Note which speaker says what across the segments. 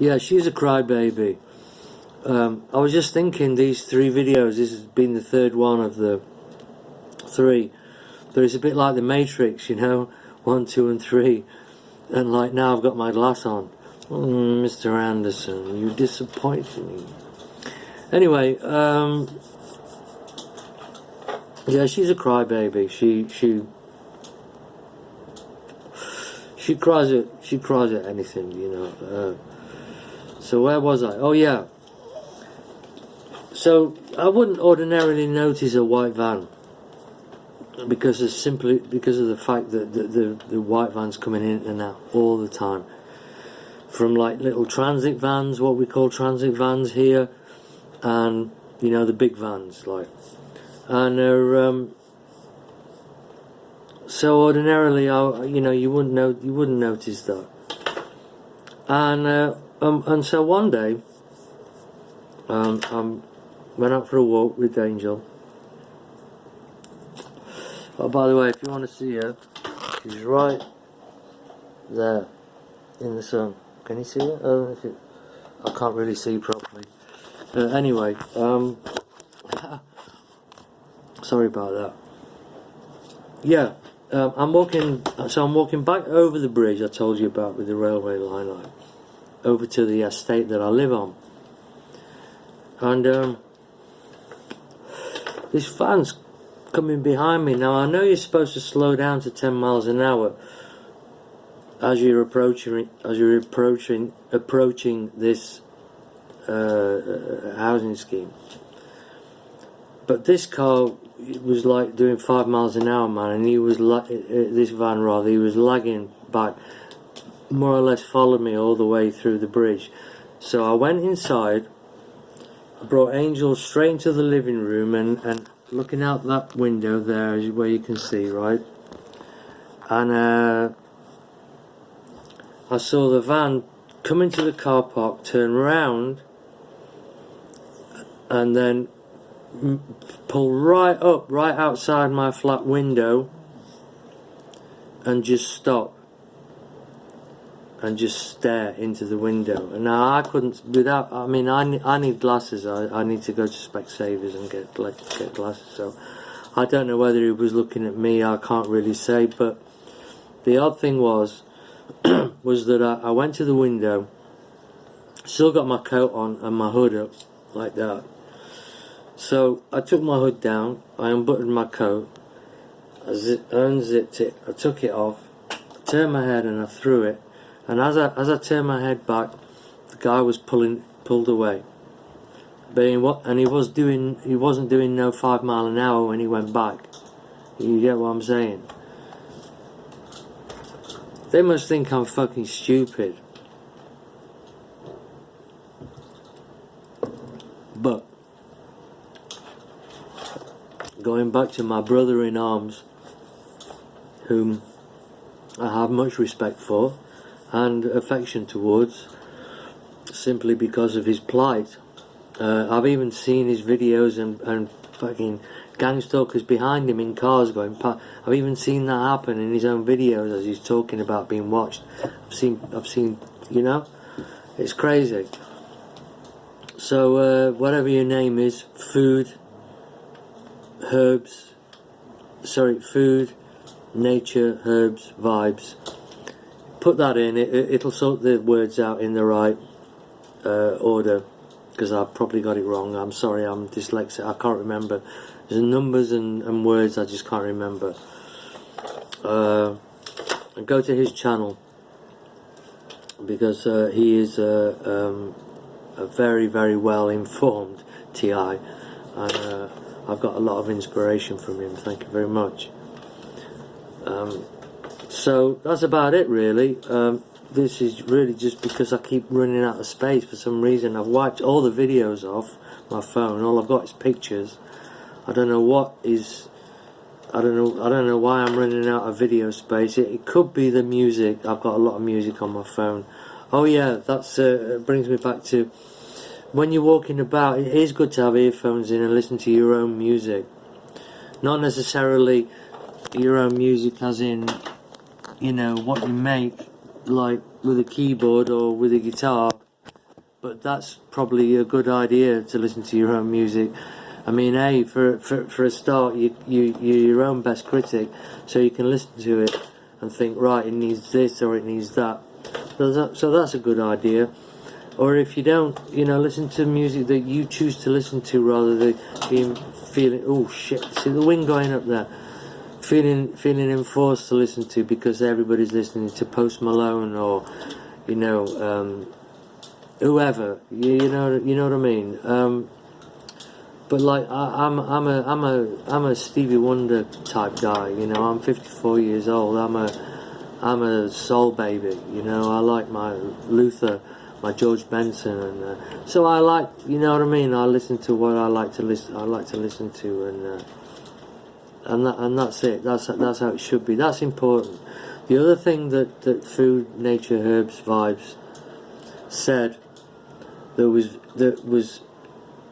Speaker 1: Yeah, she's a crybaby. I was just thinking, these 3 videos, this has been the 3rd one of the 3. But it's a bit like the Matrix, you know, 1, 2 and 3. And like now I've got my glass on. Mr. Anderson, you disappoint me. Anyway, yeah, she's a crybaby. She cries at anything, you know. So where was I? Oh yeah. So I wouldn't ordinarily notice a white van because of the fact that the white van's coming in and out all the time. From like little transit vans, what we call transit vans here, and you know, the big vans, like, and so ordinarily, you know, you wouldn't notice that, and so one day, I went out for a walk with Angel. Oh, by the way, if you want to see her, she's right there in the sun. Can you see it? Oh, I can't really see properly. Anyway, sorry about that. Yeah, I'm walking back over the bridge I told you about with the railway line, over to the estate that I live on. And this van's coming behind me. Now I know you're supposed to slow down to 10 miles an hour as you're approaching this housing scheme, but this car was like doing 5 miles an hour, man, and he was this van rather, he was lagging back, more or less followed me all the way through the bridge. So I went inside, I brought Angel straight into the living room, and looking out that window there is where you can see, right, and I saw the van come into the car park, turn round, and then pull right up, right outside my flat window, and just stop and just stare into the window. And now I couldn't, without, I mean, I need glasses. I need to go to Specsavers and get glasses. So I don't know whether he was looking at me. I can't really say. But the odd thing was that I went to the window, still got my coat on and my hood up like that. So I took my hood down, I unbuttoned my coat, I unzipped it, I took it off, turned my head and I threw it. And as I turned my head back, the guy was pulled away. But he wasn't doing no 5 mile an hour when he went back. You get what I'm saying? They must think I'm fucking stupid. But going back to my brother in arms, whom I have much respect for and affection towards, simply because of his plight. I've even seen his videos and fucking gang stalkers behind him in cars going past. I've even seen that happen in his own videos as he's talking about being watched. I've seen, you know, it's crazy. So whatever your name is, food, nature, herbs, vibes. Put that in. It'll sort the words out in the right order, because I've probably got it wrong. I'm sorry, I'm dyslexic. I can't remember. There's numbers and words I just can't remember. And go to his channel, because he is a very, very well informed TI, and I've got a lot of inspiration from him. Thank you very much. So that's about it, really. This is really just because I keep running out of space for some reason. I've wiped all the videos off my phone. All I've got is pictures. I don't know what is. I don't know why I'm running out of video space. It could be the music. I've got a lot of music on my phone. Oh yeah, that's brings me back to when you're walking about. It is good to have earphones in and listen to your own music. Not necessarily your own music as in, you know, what you make, like with a keyboard or with a guitar. but that's probably a good idea to listen to your own music. I mean, for a start, you're your own best critic, so you can listen to it and think, right, it needs this or it needs that. So that's a good idea. Or if you don't, listen to music that you choose to listen to rather than being feeling, oh shit, see the wind going up there, feeling enforced to listen to because everybody's listening to Post Malone or whoever. You know what I mean. But like I'm a Stevie Wonder type guy. I'm 54 years old. I'm a soul baby. I like my Luther, my George Benson, and so I like. You know what I mean. I listen to what I like to listen. I like to listen to, and that's it. That's how it should be. That's important. The other thing that Food, Nature, Herbs, Vibes said that was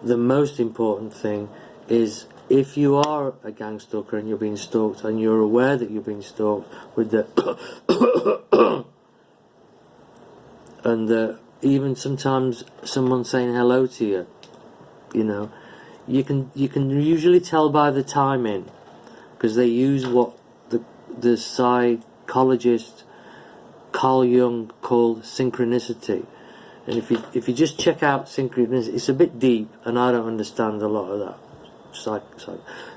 Speaker 1: the most important thing is, if you are a gang stalker and you're being stalked and you're aware that you're being stalked with the and even sometimes someone saying hello to you, you can usually tell by the timing, because they use what the psychologist Carl Jung called synchronicity. And if you just check out synchronicity, it's a bit deep, and I don't understand a lot of that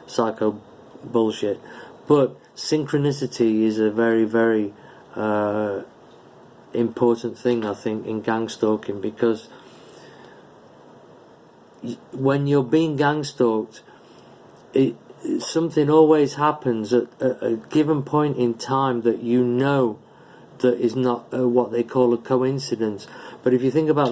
Speaker 1: psycho bullshit. But synchronicity is a very, very important thing, I think, in gang stalking, because when you're being gang stalked, something always happens at a given point in time that that is not what they call a coincidence. But if you think about the